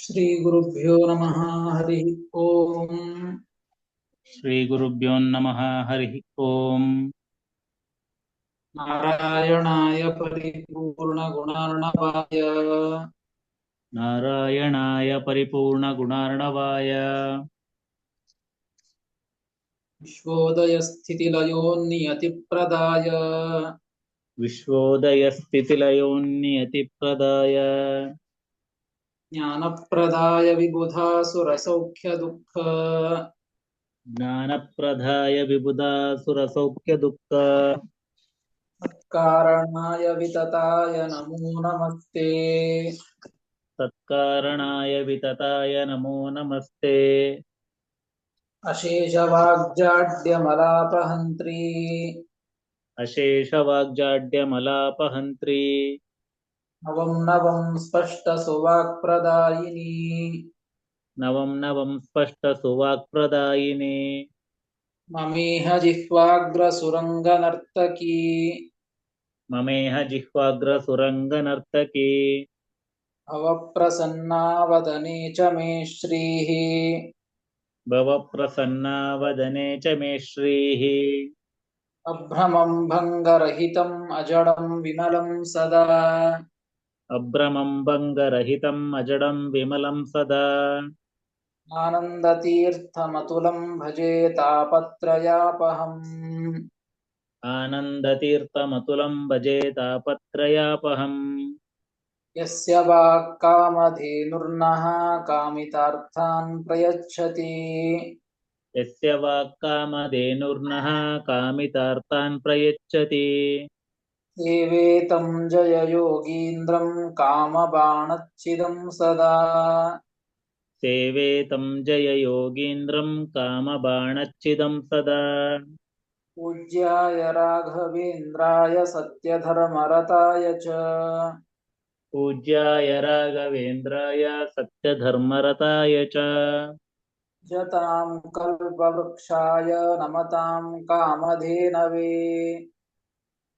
ಶ್ರೀ ಗುರುಭ್ಯೋ ನಮಃ ಹರಿ ಓಂ. ಶ್ರೀ ಗುರುಭ್ಯೋ ನಮಃ ಹರಿ ಓಂ. ನಾರಾಯಣಾಯ ಪರಿಪೂರ್ಣ ಗುಣಾರ್ಣವಾಯ ನಾರಾಯಣಾಯ ಪರಿಪೂರ್ಣ ಗುಣಾರ್ಣವಾಯ ವಿಶ್ವೋದಯ ಸ್ಥಿತಿ ಲಯೋ ನಿಯತಿಪ್ರದಾಯ ವಿಶ್ವೋದಯ ಸ್ಥಿತಿಲಯೋನ್ನಿಯತಿಪ್ರದಾಯ ಜ್ಞಾನಪ್ರದಾಯ ವಿಬುಧಾಸುರ ಸೌಖ್ಯ ದುಃಖ ಜ್ಞಾನಪ್ರದಾಯ ವಿಬುಧಾಸುರ ಸೌಖ್ಯ ದುಃಖ ಕಾರಣಾಯ ವಿತತಾಯ ನಮೋ ನಮಸ್ತೆ. ತತ್ಕಾರಣಾಯ ವಿತತಾಯ ನಮೋ ನಮಸ್ತೆ. ಅಶೇಷ ವಾಗ್ಜಾಡ್ಯಮಲಾಪಹಂತ್ರಿ ಅಶೇಷ ವಾಗ್ಜಾಡ್ಯಮಲಾಪಹಂತ್ರಿ ನವಂ ನವಂ ಸ್ಪಷ್ಟ ಸುವಾಕ್ಪ್ರದಾಯಿನಿ ನವಂ ನವಂ ಸ್ಪಷ್ಟ ಸುವಾಕ್ಪ್ರದಾಯಿನಿ ಮಮೇಹ ಜಿಹ್ವಾಗ್ರ ಸುರಂಗ ನರ್ತಕಿ ಮಮೇಹ ಜಿಹ್ವಾಗ್ರ ಸುರಂಗ ನರ್ತಕಿ ಭವಪ್ರಸನ್ನಾವದನೆ ಚ ಮೇ ಶ್ರೀಃ ಭವ ಪ್ರಸನ್ನಾ ವದನೆ ಚ ಮೇ ಶ್ರೀಃ ಅಭ್ರಮಂ ಭಂಗರಹಿತಂ ಅಜಡಂ ವಿಮಲಂ ಸದಾ ಅಭ್ರಮಂ ಭಂಗರಹಿತಂ ಅಜಡಂ ವಿಮಲಂ ಸದಾ ಆನಂದತೀರ್ಥಮತುಲಂ ಭಜೆ ತಾಪತ್ರಯಾಪಹಂ. ಆನಂದತೀರ್ಥಮತುಲಂ ಭಜೆ ತಾಪತ್ರಯಾಪಹಂ. ಯಸ್ಯ ವಾಕ್ಕಾಮಧೇನುರ್ನಃ ಕಾಮಿತಾರ್ಥಾನ್ ಪ್ರಯಚ್ಛತಿ ಯಸ್ಯ ವಾಕ್ಕಾಮಧೇನುರ್ನಃ ಕಾಮಿತಾರ್ಥಾನ್ ಪ್ರಯಚ್ಛತಿ ಸೇವೇತಂ ಜಯ ಯೋಗೀಂದ್ರಂ ಕಾಮಬಾಣಚ್ಛಿದಂ ಸದಾ ಸೇವೇತಂ ಜಯ ಯೋಗೀಂದ್ರಂ ಕಾಮಬಾಣಚ್ಛಿದಂ ಸದಾ ಪೂಜ್ಯಾಯ ರಾಘವೇಂದ್ರಾಯ ಸತ್ಯಧರ್ಮರತಾಯ ಚ ಪೂಜ್ಯಾಯ ರಾಘವೇಂದ್ರಾಯ ಸತ್ಯಧರ್ಮರತಾಯ ಚ ಜತಾಂ ಕಲ್ಪವೃಕ್ಷಾಯ ನಮತಾಂ ಕಾಮಧೇನವೇ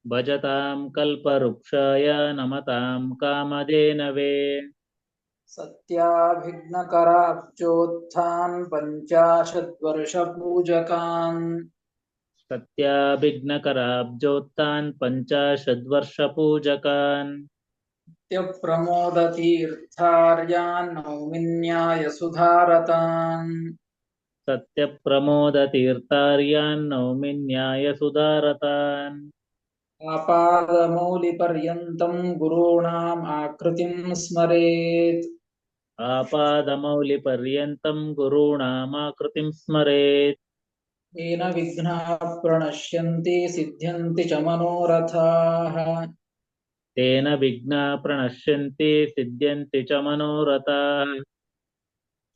ಭಜತಾಂ ಕಲ್ಪವೃಕ್ಷಾಯ ನಮತಾಂ ಕಾಮಧೇನವೇ ಸತ್ಯಾಭಿಘ್ನಕರಾಬ್ಜೋತ್ಥಾನ್ ಪಂಚಾಶದ್ವರ್ಷಪೂಜಕಾನ್ ಸತ್ಯಾಭಿಘ್ನಕರಾಬ್ಜೋತ್ಥಾನ್ ಪಂಚಾಶದ್ವರ್ಷಪೂಜಕಾನ್ ನಿತ್ಯಪ್ರಮೋದತೀರ್ಥಾರ್ಯಾನ್ ನೌಮಿನ್ಯಾಯ ಸುಧಾರತಾನ್ ಸತ್ಯಪ್ರಮೋದತೀರ್ಥಾರ್ಯಾನ್ ನೌಮಿನ್ಯಾಯ ಸುಧಾರತಾನ್ ಆಪಾದಮೌಲಿಪರ್ಯಂತಂ ಗುರುಣಾಂ ಆಕೃತಿಂ ಸ್ಮರೇತ್ ಆಪಾದಮೌಲಿಪರ್ಯಂತಂ ಗುರುಣಾಮಾಕೃತಿಂ ಸ್ಮರೇತ್ येन विघ्नाः प्रणश्यन्ति सिद्ध्यन्ति च मनोरथाः. ತೇನ ವಿಘ್ನಾ ಪ್ರಣಶ್ಯಂತಿ ಸಿದ್ಧ್ಯಂತಿ ಚ ಮನೋರಥಾಃ.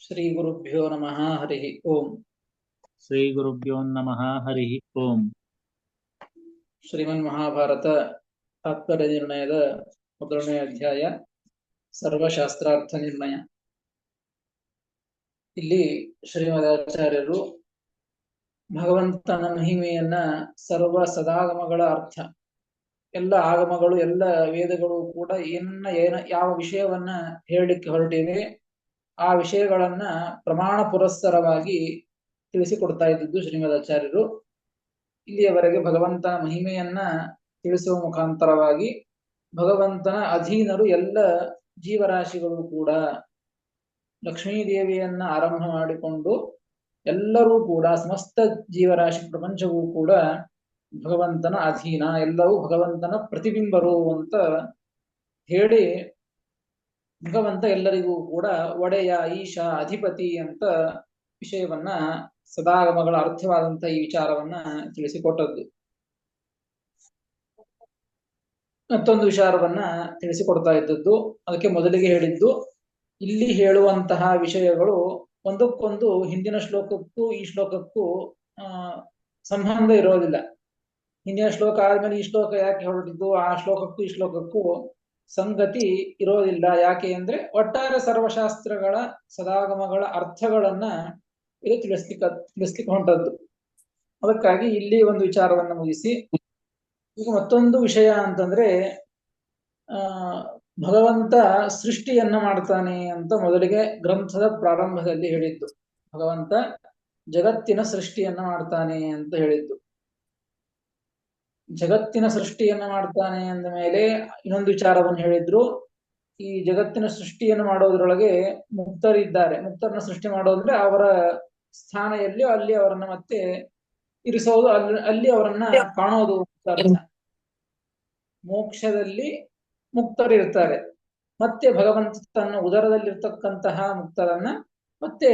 ಶ್ರೀ ಗುರುಭ್ಯೋ ನಮಃ ಹರಿ ಓಂ. ಶ್ರೀ ಗುರುಭ್ಯೋ ನಮಃ ಹರಿ ಓಂ. ಶ್ರೀಮನ್ ಮಹಾಭಾರತ ತಾತ್ಪರ್ಯ ನಿರ್ಣಯದ ಮೊದಲನೇ ಅಧ್ಯಾಯ ಸರ್ವಶಾಸ್ತ್ರಾರ್ಥ ನಿರ್ಣಯ. ಇಲ್ಲಿ ಶ್ರೀಮದಾಚಾರ್ಯರು ಭಗವಂತನ ಮಹಿಮೆಯನ್ನ ಸರ್ವ ಸದಾಗಮಗಳ ಅರ್ಥ, ಎಲ್ಲ ಆಗಮಗಳು ಎಲ್ಲ ವೇದಗಳು ಕೂಡ ಯಾವ ವಿಷಯವನ್ನ ಹೇಳಲಿಕ್ಕೆ ಹೊರಟಿವೆ ಆ ವಿಷಯಗಳನ್ನ ಪ್ರಮಾಣ ಪುರಸ್ಸರವಾಗಿ ತಿಳಿಸಿಕೊಡ್ತಾ ಇದ್ದದ್ದು ಶ್ರೀಮದಾಚಾರ್ಯರು. ಇಲ್ಲಿಯವರೆಗೆ ಭಗವಂತನ ಮಹಿಮೆಯನ್ನ ತಿಳಿಸುವ ಮುಖಾಂತರವಾಗಿ ಭಗವಂತನ ಅಧೀನರು ಎಲ್ಲ ಜೀವರಾಶಿಗಳು ಕೂಡ, ಲಕ್ಷ್ಮೀದೇವಿಯನ್ನ ಆರಂಭ ಮಾಡಿಕೊಂಡು ಎಲ್ಲರೂ ಕೂಡ ಸಮಸ್ತ ಜೀವರಾಶಿ ಪ್ರಪಂಚವೂ ಕೂಡ ಭಗವಂತನ ಅಧೀನ, ಎಲ್ಲವೂ ಭಗವಂತನ ಪ್ರತಿಬಿಂಬರು ಅಂತ ಹೇಳಿ ಭಗವಂತ ಎಲ್ಲರಿಗೂ ಕೂಡ ಒಡೆಯ, ಈಶ, ಅಧಿಪತಿ ಅಂತ ವಿಷಯವನ್ನ ಸದಾಗಮಗಳ ಅರ್ಥವಾದಂತ ಈ ವಿಚಾರವನ್ನ ತಿಳಿಸಿಕೊಟ್ಟದ್ದು. ಮತ್ತೊಂದು ವಿಚಾರವನ್ನ ತಿಳಿಸಿಕೊಡ್ತಾ ಇದ್ದದ್ದು, ಅದಕ್ಕೆ ಮೊದಲಿಗೆ ಹೇಳಿದ್ದು, ಇಲ್ಲಿ ಹೇಳುವಂತಹ ವಿಷಯಗಳು ಒಂದಕ್ಕೊಂದು ಹಿಂದಿನ ಶ್ಲೋಕಕ್ಕೂ ಈ ಶ್ಲೋಕಕ್ಕೂ ಸಂಬಂಧ ಇರೋದಿಲ್ಲ. ಹಿಂದಿನ ಶ್ಲೋಕ ಆದ್ಮೇಲೆ ಈ ಶ್ಲೋಕ ಯಾಕೆ ಹೊರಟಿದ್ದು, ಆ ಶ್ಲೋಕಕ್ಕೂ ಈ ಶ್ಲೋಕಕ್ಕೂ ಸಂಗತಿ ಇರೋದಿಲ್ಲ. ಯಾಕೆ ಅಂದ್ರೆ ಒಟ್ಟಾರೆ ಸರ್ವಶಾಸ್ತ್ರಗಳ ಸದಾಗಮಗಳ ಅರ್ಥಗಳನ್ನ ಇದು ತಿಳಿಸ್ಲಿಕ್ಕೆ ಹೊಂಟದ್ದು. ಅದಕ್ಕಾಗಿ ಇಲ್ಲಿ ಒಂದು ವಿಚಾರವನ್ನ ಮುಗಿಸಿ ಈಗ ಮತ್ತೊಂದು ವಿಷಯ ಅಂತಂದ್ರೆ ಭಗವಂತ ಸೃಷ್ಟಿಯನ್ನ ಮಾಡ್ತಾನೆ ಅಂತ ಮೊದಲಿಗೆ ಗ್ರಂಥದ ಪ್ರಾರಂಭದಲ್ಲಿ ಹೇಳಿದ್ದು. ಭಗವಂತ ಜಗತ್ತಿನ ಸೃಷ್ಟಿಯನ್ನ ಮಾಡ್ತಾನೆ ಅಂತ ಹೇಳಿದ್ದು. ಜಗತ್ತಿನ ಸೃಷ್ಟಿಯನ್ನ ಮಾಡ್ತಾನೆ ಅಂದ ಮೇಲೆ ಇನ್ನೊಂದು ವಿಚಾರವನ್ನು ಹೇಳಿದ್ರು. ಈ ಜಗತ್ತಿನ ಸೃಷ್ಟಿಯನ್ನು ಮಾಡೋದ್ರೊಳಗೆ ಮುಕ್ತರಿದ್ದಾರೆ. ಮುಕ್ತರನ್ನ ಸೃಷ್ಟಿ ಮಾಡೋದ್ರೆ ಅವರ ಸ್ಥಾನ ಎಲ್ಲಿಯೋ ಅಲ್ಲಿ ಅವರನ್ನ ಮತ್ತೆ ಇರಿಸೋದು, ಅಲ್ಲಿ ಅವರನ್ನ ಕಾಣೋದು ಅಂತ ಅರ್ಥ. ಮೋಕ್ಷದಲ್ಲಿ ಮುಕ್ತರಿರ್ತಾರೆ. ಮತ್ತೆ ಭಗವಂತ ತನ್ನ ಉದರದಲ್ಲಿರ್ತಕ್ಕಂತಹ ಮುಕ್ತರನ್ನ ಮತ್ತೆ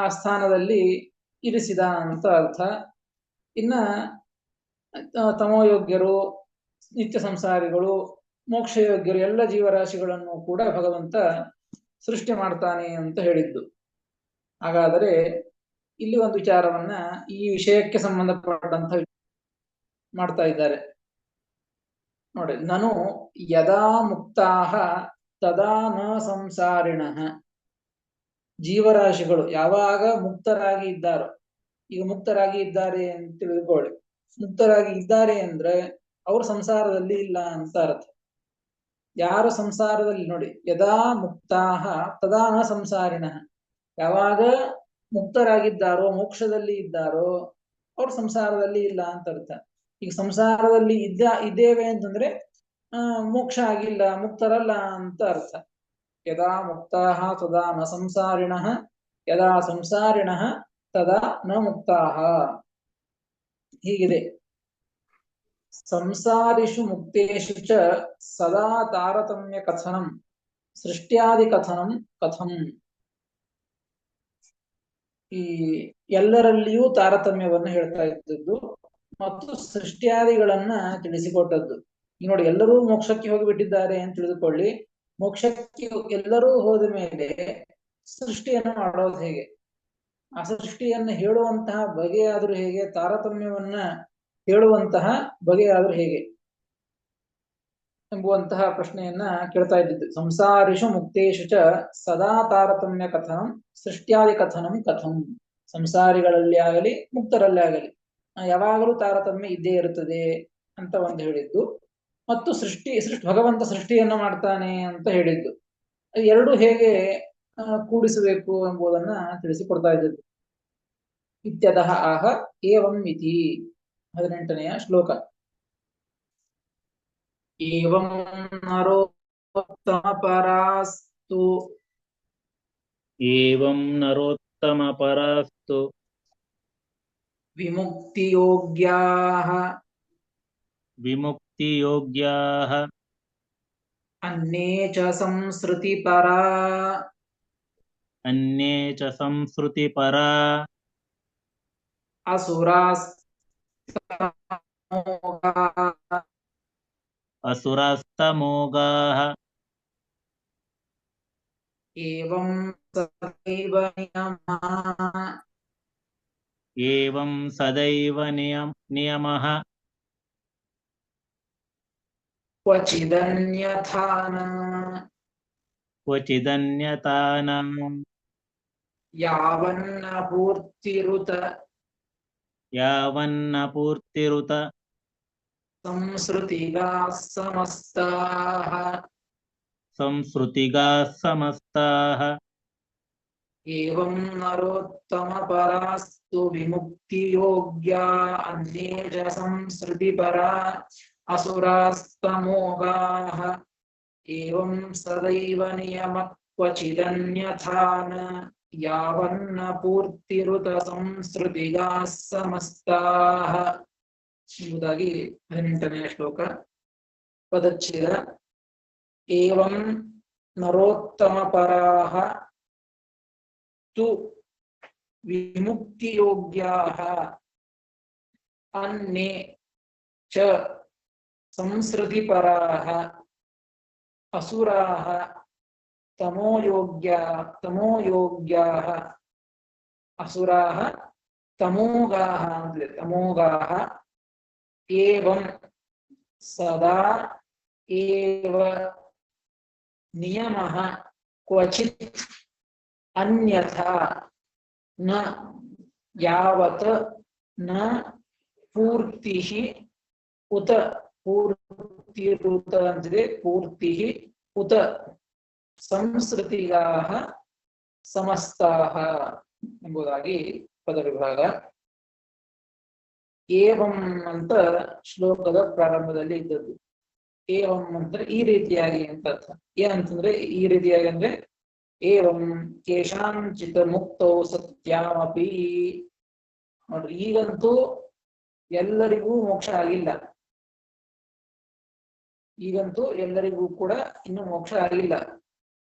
ಆ ಸ್ಥಾನದಲ್ಲಿ ಇರಿಸಿದ ಅಂತ ಅರ್ಥ. ಇನ್ನ ತಮೋಯೋಗ್ಯರು, ನಿತ್ಯ ಸಂಸಾರಿಗಳು, ಮೋಕ್ಷಯೋಗ್ಯರು ಎಲ್ಲ ಜೀವರಾಶಿಗಳನ್ನು ಕೂಡ ಭಗವಂತ ಸೃಷ್ಟಿ ಮಾಡ್ತಾನೆ ಅಂತ ಹೇಳಿದ್ದು. ಹಾಗಾದರೆ ಇಲ್ಲಿ ಒಂದು ವಿಚಾರವನ್ನ ಈ ವಿಷಯಕ್ಕೆ ಸಂಬಂಧಪಟ್ಟಂತ ಮಾಡ್ತಾ ಇದ್ದಾರೆ ನೋಡಿ. ನನು ಯದಾ ಮುಕ್ತಾಹ ತದಾ ನ ಸಂಸಾರಿಣಃ. ಜೀವರಾಶಿಗಳು ಯಾವಾಗ ಮುಕ್ತರಾಗಿ ಇದ್ದಾರೋ, ಈಗ ಮುಕ್ತರಾಗಿ ಇದ್ದಾರೆ ಅಂತ ತಿಳ್ಕೊಳ್ಳಿ. ಮುಕ್ತರಾಗಿ ಇದ್ದಾರೆ ಅಂದ್ರೆ ಅವರು ಸಂಸಾರದಲ್ಲಿ ಇಲ್ಲ ಅಂತ ಅರ್ಥ. ಯಾರು ಸಂಸಾರದಲ್ಲಿ ನೋಡಿ, ಯದಾ ಮುಕ್ತಾಹ ತದಾ ನ ಸಂಸಾರಿಣಃ. ಯಾವಾಗ ಮುಕ್ತರಾಗಿದ್ದಾರೋ, ಮೋಕ್ಷದಲ್ಲಿ ಇದ್ದಾರೋ, ಅವ್ರು ಸಂಸಾರದಲ್ಲಿ ಇಲ್ಲ ಅಂತ ಅರ್ಥ. ಈಗ ಸಂಸಾರದಲ್ಲಿ ಇದ್ದೇವೆ ಅಂತಂದ್ರೆ ಮೋಕ್ಷ ಆಗಿಲ್ಲ, ಮುಕ್ತರಲ್ಲ ಅಂತ ಅರ್ಥ. ಯದಾ ಮುಕ್ತಾಹ ತದಾ ನ ಸಂಸಾರಿಣಃ, ಯದಾ ಸಂಸಾರಿಣಃ ತದಾ ನ ಮುಕ್ತಾಹ. ಹೀಗಿದೆ. ಸಂಸಾರಿಷು ಮುಕ್ತೇಷು ಚ ಸದಾ ತಾರತಮ್ಯ ಕಥನಂ ಸೃಷ್ಟ್ಯಾದಿ ಕಥನಂ ಕಥಂ. ಈ ಎಲ್ಲರಲ್ಲಿಯೂ ತಾರತಮ್ಯವನ್ನು ಹೇಳ್ತಾ ಇದ್ದದ್ದು ಮತ್ತು ಸೃಷ್ಟ್ಯಾದಿಗಳನ್ನ ತಿಳಿಸಿಕೊಟ್ಟದ್ದು. ಈಗ ನೋಡಿ, ಎಲ್ಲರೂ ಮೋಕ್ಷಕ್ಕೆ ಹೋಗಿಬಿಟ್ಟಿದ್ದಾರೆ ಅಂತ ತಿಳಿದುಕೊಳ್ಳಿ. ಮೋಕ್ಷಕ್ಕೆ ಎಲ್ಲರೂ ಹೋದ ಮೇಲೆ ಸೃಷ್ಟಿಯನ್ನು ಮಾಡೋದು ಹೇಗೆ? ಆ ಸೃಷ್ಟಿಯನ್ನು ಹೇಳುವಂತಹ ಬಗೆಯಾದ್ರೂ ಹೇಗೆ? ತಾರತಮ್ಯವನ್ನ ಹೇಳುವಂತಹ ಬಗೆಯಾದ್ರೂ ಹೇಗೆ ಎಂಬುವಂತಹ ಪ್ರಶ್ನೆಯನ್ನ ಕೇಳ್ತಾ ಇದ್ದಿದ್ದು. ಸಂಸಾರಿಷು ಮುಕ್ತೇಶು ಚ ಸದಾ ತಾರತಮ್ಯ ಕಥನಂ ಸೃಷ್ಟ್ಯಾದಿ ಕಥನಂ ಕಥಂ. ಸಂಸಾರಿಗಳಲ್ಲಿ ಆಗಲಿ ಮುಕ್ತರಲ್ಲಿ ಆಗಲಿ ಯಾವಾಗಲೂ ತಾರತಮ್ಯ ಇದ್ದೇ ಇರುತ್ತದೆ ಅಂತ ಒಂದು ಹೇಳಿದ್ದು. ಮತ್ತು ಭಗವಂತ ಸೃಷ್ಟಿಯನ್ನ ಮಾಡ್ತಾನೆ ಅಂತ ಹೇಳಿದ್ದು. ಎರಡು ಹೇಗೆ ಕೂಡಿಸಬೇಕು ಎಂಬುದನ್ನ ತಿಳಿಸಿಕೊಡ್ತಾ ಇದ್ದದ್ದು. ಇತ್ಯತಃ ಆಹ ಏವಂ ಇತಿ. 18ನೆಯ ಶ್ಲೋಕ. ಏವಂ ನರೋತ್ತಮಪರಾಸ್ತು ಏವಂ ನರೋತ್ತಮಪರಾಸ್ತು ವಿಮುಕ್ತಿಯೋಗ್ಯಾಃ ವಿಮುಕ್ತಿಯೋಗ್ಯಾಃ ಅನ್ಯೇ ಚ ಸಂಸೃತಿಪರಾ ಅನ್ಯೇ ಚ ಸಂಸೃತಿಪರಾ ಅಸುರಾಸ್ತಮೋಗಾಃ. ಏವಂ ಸದೈವ ನಿಯಮಃ ಏವಂ ಸದೈವ ನಿಯಮಃ ಕ್ವಚಿದನ್ಯಥಾ ನ ಕ್ವಚಿದನ್ಯಥಾ ನ ಯಾವನ್ನ ಪೂರ್ತಿರುತ ಯಾವನ್ನ ಪೂರ್ತಿರುತ ಸಂಸೃತಿಗಾಃ ಸಮಸ್ತಾಃ ಸಂಸೃತಿಗಾಃ ಸಮಸ್ತಾಃ. ಏವಂ ನರೋತ್ತಮಪರಾಸ್ತು ವಿಮುಕ್ತಿಯೋಗ್ಯಾ ಅನ್ಯೇ ಚ ಸಂಸೃತಿಪರಾ ಅಸುರಾಸ್ತಮೋಗಾಃ. ಏವಂ ಸದೈವ ನಿಯಮಃ ಕ್ವಚಿದನ್ಯಥಾ ನ ಯಾವನ್ನ ಪೂರ್ತಿರುತ ಸಂಸೃತಿಗಾಃ ಸಮಸ್ತಾಃ ಎಂಬುದಾಗಿ 18ನೆಯ ಶ್ಲೋಕ. ಪದಚ್ಛೇದ. ಏವಂ ನರೋತ್ತಮಪರಾಃ ತು ವಿಮುಕ್ತಿಯೋಗ್ಯಾಃ ಅನ್ಯೇ ಚ ಸಂಸೃತಿಪರಾಃ ಅಸುರಾಃ ತಮೋಯೋಗ್ಯಾಃ ಅಸುರಾಃ ತಮೋಗಾಃ ಅಂದ್ರೆ ತಮೋಗಾಃ. ಏವಂ ಸದಾ ಏವ ನಿಯಮಃ ಕ್ವಚಿತ್ ಅನ್ಯಥಾ ನ ಯಾವತ್ ನ ಪೂರ್ತಿಃ ಉತ ಪೂರ್ತಿರುತ ಅಂದ್ರೆ ಪೂರ್ತಿಃ ಉತ ಸಂಸ್ಕೃತಿಗಾಹ ಸಮಸ್ತಾಹ ಎಂಬುದಾಗಿ ಪದವಿಭಾಗ. ಏವಂ ಅಂತ ಶ್ಲೋಕದ ಪ್ರಾರಂಭದಲ್ಲಿ ಇದ್ದದ್ದು. ಏವಂ ಅಂದ್ರೆ ಈ ರೀತಿಯಾಗಿ ಅಂತ ಅರ್ಥ. ಏನಂತಂದ್ರೆ ಈ ರೀತಿಯಾಗಿ ಅಂದ್ರೆ ಏವಂ ಕೇಶಾಂಚಿತ ಮುಕ್ತೌ ಸತ್ಯಾಮಪಿ. ನೋಡ್ರಿ, ಈಗಂತೂ ಎಲ್ಲರಿಗೂ ಮೋಕ್ಷ ಆಗಿಲ್ಲ. ಈಗಂತೂ ಎಲ್ಲರಿಗೂ ಕೂಡ ಇನ್ನು ಮೋಕ್ಷ ಆಗಿಲ್ಲ.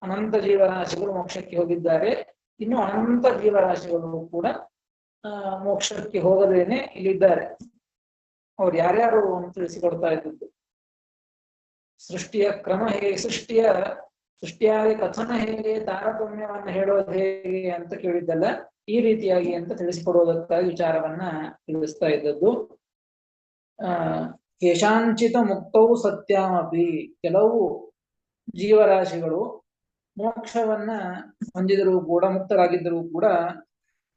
ಅನಂತ ಜೀವರಾಶಿಗಳು ಮೋಕ್ಷಕ್ಕೆ ಹೋಗಿದ್ದಾರೆ. ಇನ್ನು ಅನಂತ ಜೀವರಾಶಿಗಳು ಕೂಡ ಮೋಕ್ಷಕ್ಕೆ ಹೋಗದೇನೆ ಇಲ್ಲಿದ್ದಾರೆ. ಅವ್ರು ಯಾರ್ಯಾರು ಅಂತ ತಿಳಿಸಿಕೊಡ್ತಾ ಇದ್ದದ್ದು. ಸೃಷ್ಟಿಯ ಕ್ರಮ ಹೇಗೆ, ಸೃಷ್ಟಿಯಾಗಿ ಕಥನ ಹೇಗೆ, ತಾರತಮ್ಯವನ್ನು ಹೇಳೋದು ಹೇಗೆ ಅಂತ ಕೇಳಿದ್ದಲ್ಲ, ಈ ರೀತಿಯಾಗಿ ಅಂತ ತಿಳಿಸಿಕೊಡುವುದಕ್ಕಾಗಿ ವಿಚಾರವನ್ನ ತಿಳಿಸ್ತಾ ಇದ್ದದ್ದು. ಕೇಶಾಂಚಿತ ಮುಕ್ತೌ ಸತ್ಯಾಮಪಿ, ಕೆಲವು ಜೀವರಾಶಿಗಳು ಮೋಕ್ಷವನ್ನ ಹೊಂದಿದರೂ ಕೂಡ, ಮುಕ್ತರಾಗಿದ್ದರೂ ಕೂಡ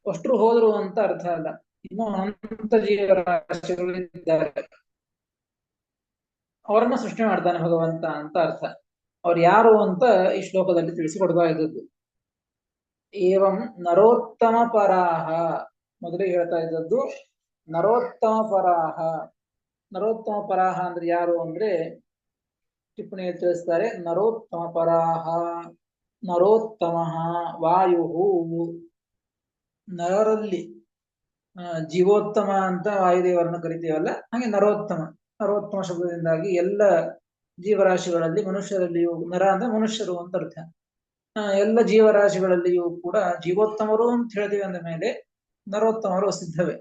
ಅಷ್ಟರು ಹೋದ್ರು ಅಂತ ಅರ್ಥ ಅಲ್ಲ. ಇನ್ನು ಅನಂತ ಜೀವರಾಶಿಗಳು ಇದ್ದಾರೆ. ಅವರನ್ನ ಸೃಷ್ಟಿ ಮಾಡ್ತಾನೆ ಭಗವಂತ ಅಂತ ಅರ್ಥ. ಅವ್ರು ಯಾರು ಅಂತ ಈ ಶ್ಲೋಕದಲ್ಲಿ ತಿಳಿಸಿಕೊಡ್ತಾ ಇದ್ದದ್ದು. ಏವಂ ನರೋತ್ತಮ ಪರಾಹ, ಮೊದಲಿಗೆ ಹೇಳ್ತಾ ಇದ್ದದ್ದು ನರೋತ್ತಮ ಪರಾಹ. ನರೋತ್ತಮ ಪರಾಹ ಅಂದ್ರೆ ಯಾರು ಅಂದ್ರೆ ಟಿಪ್ಪಣಿಯಲ್ಲಿ ತಿಳಿಸ್ತಾರೆ. ನರೋತ್ತಮ ಪರಾಹ, ನರೋತ್ತಮ ವಾಯು. ನರರಲ್ಲಿ ಜೀವೋತ್ತಮ ಅಂತ ವಾಯುದೇವರನ್ನು ಕರಿತೀವಲ್ಲ, ಹಾಗೆ ನರೋತ್ತಮ. ನರೋತ್ತಮ ಶಬ್ದದಿಂದಾಗಿ ಎಲ್ಲ ಜೀವರಾಶಿಗಳಲ್ಲಿ, ಮನುಷ್ಯರಲ್ಲಿಯೂ, ನರ ಅಂದ್ರೆ ಮನುಷ್ಯರು ಅಂತ ಅರ್ಥ, ಎಲ್ಲ ಜೀವರಾಶಿಗಳಲ್ಲಿಯೂ ಕೂಡ ಜೀವೋತ್ತಮರು ಅಂತ ಹೇಳಿದೀವಿ ಅಂದ ಮೇಲೆ ನರೋತ್ತಮರು ಸಿದ್ಧವೇ.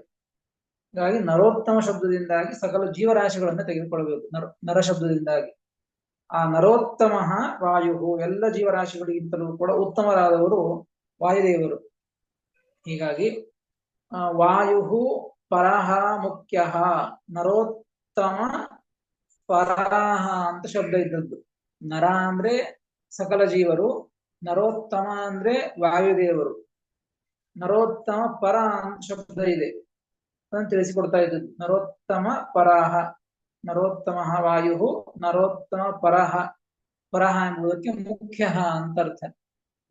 ಹಾಗಾಗಿ ನರೋತ್ತಮ ಶಬ್ದದಿಂದಾಗಿ ಸಕಲ ಜೀವರಾಶಿಗಳನ್ನ ತೆಗೆದುಕೊಳ್ಬೇಕು. ನರ ಶಬ್ದದಿಂದಾಗಿ ಆ ನರೋತ್ತಮ ವಾಯು, ಎಲ್ಲ ಜೀವರಾಶಿಗಳಿಗಿಂತಲೂ ಕೂಡ ಉತ್ತಮರಾದವರು ವಾಯುದೇವರು. ಹೀಗಾಗಿ ವಾಯು ಪರಹ ಮುಖ್ಯ, ನರೋತ್ತಮ ಪರಾಹ ಅಂತ ಶಬ್ದ ಇದ್ದದ್ದು. ನರ ಅಂದ್ರೆ ಸಕಲ ಜೀವರು, ನರೋತ್ತಮ ಅಂದ್ರೆ ವಾಯುದೇವರು, ನರೋತ್ತಮ ಪರ ಅಂತ ಶಬ್ದ ಇದೆ, ಅದನ್ನು ತಿಳಿಸಿಕೊಡ್ತಾ ಇದ್ದದ್ದು. ನರೋತ್ತಮ ಪರಾಹ, ನರೋತ್ತಮ ವಾಯು, ನರೋತ್ತಮ ಪರಹ. ಪರಹ ಎಂಬುದಕ್ಕೆ ಮುಖ್ಯ ಅಂತ ಅರ್ಥ.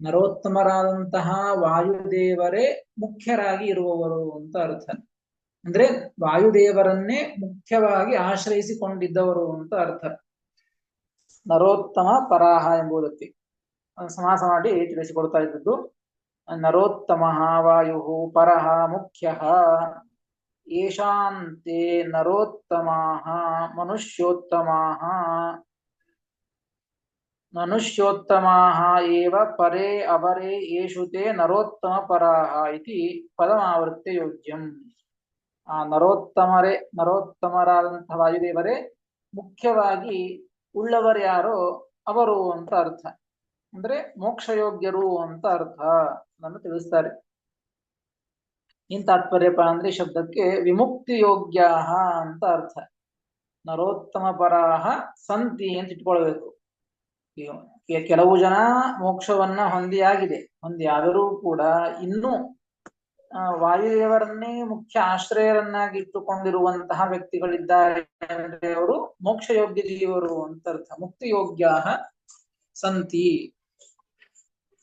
ನರೋತ್ತಮರಾದಂತಹ ವಾಯುದೇವರೇ ಮುಖ್ಯರಾಗಿ ಇರುವವರು ಅಂತ ಅರ್ಥ. ಅಂದ್ರೆ ವಾಯುದೇವರನ್ನೇ ಮುಖ್ಯವಾಗಿ ಆಶ್ರಯಿಸಿಕೊಂಡಿದ್ದವರು ಅಂತ ಅರ್ಥ. ನರೋತ್ತಮ ಪರಾಹ ಎಂಬುದಕ್ಕೆ ಸಮಾಸ ಮಾಡಿ ತಿಳಿಸಿಕೊಡ್ತಾ ಇದ್ದದ್ದು. ನರೋತ್ತಮ ವಾಯು ಪರಹ ಮುಖ್ಯ, ಯೇಷಾಂತೆ ನರೋತ್ತಮಾಃ ಮನುಷ್ಯೋತ್ತಮಾಃ, ಮನುಷ್ಯೋತ್ತಮಾಃ ಏವ ಪರೇ ಅವರೇ ಯೇಷು ತೇ ನರೋತ್ತಮ ಪರಾಃ ಇತಿ ಪದಮಾವೃತ್ಯ ಯೋಗ್ಯಂ. ಆ ನರೋತ್ತಮರಾದಂತಹ ವಾಯುದೇವರೇ ಮುಖ್ಯವಾಗಿ ಉಳ್ಳವರ್ಯಾರೋ ಅವರು ಅಂತ ಅರ್ಥ. ಅಂದ್ರೆ ಮೋಕ್ಷಯೋಗ್ಯರು ಅಂತ ಅರ್ಥ ಅದನ್ನು ತಿಳಿಸ್ತಾರೆ. ಏನ್ ತಾತ್ಪರ್ಯಪ ಅಂದ್ರೆ ಶಬ್ದಕ್ಕೆ ವಿಮುಕ್ತಿ ಯೋಗ್ಯ ಅಂತ ಅರ್ಥ. ನರೋತ್ತಮ ಪರಾಹ ಸಂತಿ ಅಂತ ಇಟ್ಕೊಳ್ಬೇಕು. ಕೆಲವು ಜನ ಮೋಕ್ಷವನ್ನ ಹೊಂದಿ ಆದರೂ ಕೂಡ ಇನ್ನೂ ವಾಯುದೇವರನ್ನೇ ಮುಖ್ಯ ಆಶ್ರಯರನ್ನಾಗಿ ಇಟ್ಟುಕೊಂಡಿರುವಂತಹ ವ್ಯಕ್ತಿಗಳಿದ್ದಾರೆ ಅಂದ್ರೆ ಅವರು ಮೋಕ್ಷಯೋಗ್ಯ ಜೀವರು ಅಂತ ಅರ್ಥ. ಮುಕ್ತಿ ಯೋಗ್ಯ ಸಂತಿ,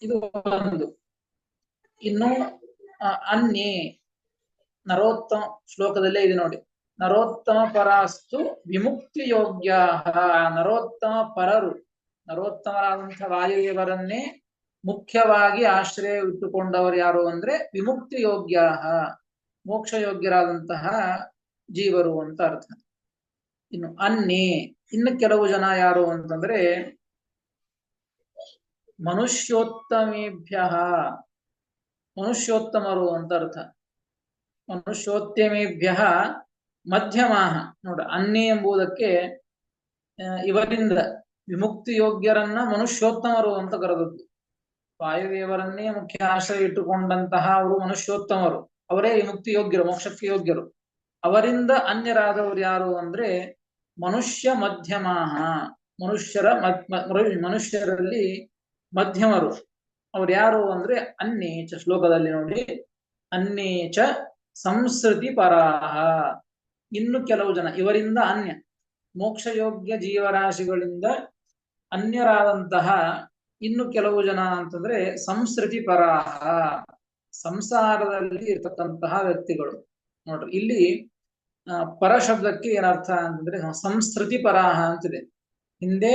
ಇದು ಒಂದು. ಇನ್ನು ಅನ್ಯೇ ನರೋತ್ತಮ ಶ್ಲೋಕದಲ್ಲೇ ಇದೆ ನೋಡಿ. ನರೋತ್ತಮ ಪರಾಸ್ತು ವಿಮುಕ್ತಿ ಯೋಗ್ಯ. ನರೋತ್ತಮ ಪರರು, ನರೋತ್ತಮರಾದಂತಹ ವಾಯುದೇವರನ್ನೇ ಮುಖ್ಯವಾಗಿ ಆಶ್ರಯ ಇಟ್ಟುಕೊಂಡವರು ಯಾರು ಅಂದ್ರೆ ವಿಮುಕ್ತಿ ಯೋಗ್ಯ, ಮೋಕ್ಷ ಯೋಗ್ಯರಾದಂತಹ ಜೀವರು ಅಂತ ಅರ್ಥ. ಇನ್ನು ಅನ್ನೇ, ಇನ್ನು ಕೆಲವು ಜನ ಯಾರು ಅಂತಂದ್ರೆ ಮನುಷ್ಯೋತ್ತಮೇಭ್ಯ, ಮನುಷ್ಯೋತ್ತಮರು ಅಂತ ಅರ್ಥ. ಮನುಷ್ಯೋತ್ತಮೇಭ್ಯ ಮಧ್ಯಮಾಹ. ನೋಡ, ಅನ್ನೇ ಎಂಬುದಕ್ಕೆ ಇವರಿಂದ ವಿಮುಕ್ತಿ ಯೋಗ್ಯರನ್ನ ಮನುಷ್ಯೋತ್ತಮರು ಅಂತ ಕರೆದದ್ದು. ವಾಯುದೇವರನ್ನೇ ಮುಖ್ಯ ಆಶ್ರಯ ಇಟ್ಟುಕೊಂಡಂತಹ ಅವರು ಮನುಷ್ಯೋತ್ತಮರು, ಅವರೇ ವಿಮುಕ್ತಿ ಯೋಗ್ಯರು, ಮೋಕ್ಷಕ್ಕೆ ಯೋಗ್ಯರು. ಅವರಿಂದ ಅನ್ಯರಾದವರು ಯಾರು ಅಂದ್ರೆ ಮನುಷ್ಯ ಮಧ್ಯಮಾಹ, ಮನುಷ್ಯರಲ್ಲಿ ಮಧ್ಯಮರು. ಅವ್ರು ಯಾರು ಅಂದ್ರೆ ಅನ್ನೇಚ, ಶ್ಲೋಕದಲ್ಲಿ ನೋಡಿ, ಅನ್ನೇಚ ಸಂಸ್ಕೃತಿ ಪರಾಹ. ಇನ್ನು ಕೆಲವು ಜನ ಇವರಿಂದ ಅನ್ಯ, ಮೋಕ್ಷಯೋಗ್ಯ ಜೀವರಾಶಿಗಳಿಂದ ಅನ್ಯರಾದಂತಹ ಇನ್ನು ಕೆಲವು ಜನ ಅಂತಂದ್ರೆ ಸಂಸ್ಕೃತಿ ಪರಾಹ, ಸಂಸಾರದಲ್ಲಿ ಇರ್ತಕ್ಕಂತಹ ವ್ಯಕ್ತಿಗಳು. ನೋಡ್ರಿ ಇಲ್ಲಿ ಪರ ಶಬ್ದಕ್ಕೆ ಏನರ್ಥ ಅಂತಂದ್ರೆ ಸಂಸ್ಕೃತಿ ಪರಾಹ ಅಂತಿದೆ. ಹಿಂದೆ